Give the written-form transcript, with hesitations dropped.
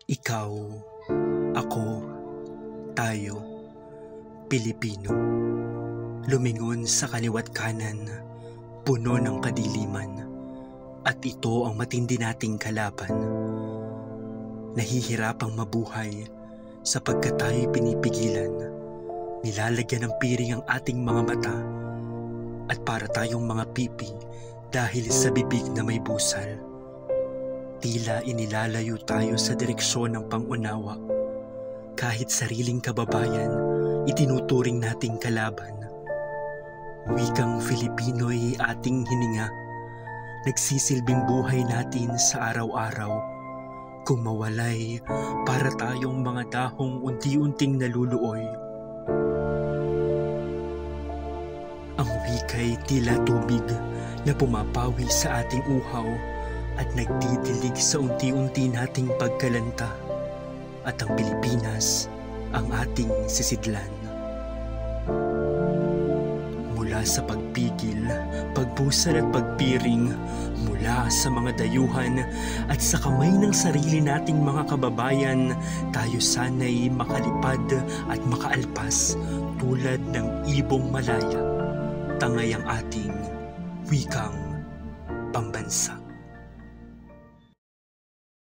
Ikaw, ako, tayo, Pilipino. Lumingon sa kaliwa't kanan, puno ng kadiliman. At ito ang matindi nating kalaban. Nahihirapang mabuhay sapagkat tayo'y pinipigilan. Nilalagyan ng piring ang ating mga mata at para tayong mga pipi dahil sa bibig na may busal. Tila inilalayo tayo sa direksyon ng pangunawa. Kahit sariling kababayan, itinuturing nating kalaban. Wikang Filipino'y ating hininga. Nagsisilbing buhay natin sa araw-araw. Kung mawalay, para tayong mga dahong unti-unting naluluoy. Ang wika'y tila tubig na pumapawi sa ating uhaw at nagdidilig sa unti-unti nating pagkalanta. At ang Pilipinas ang ating sisidlan. Mula sa pagpigil, pagbusal at pagpiring, mula sa mga dayuhan at sa kamay ng sarili nating mga kababayan, tayo sana'y makalipad at makaalpas tulad ng ibong malaya. Tangay ang ating wikang pambansa.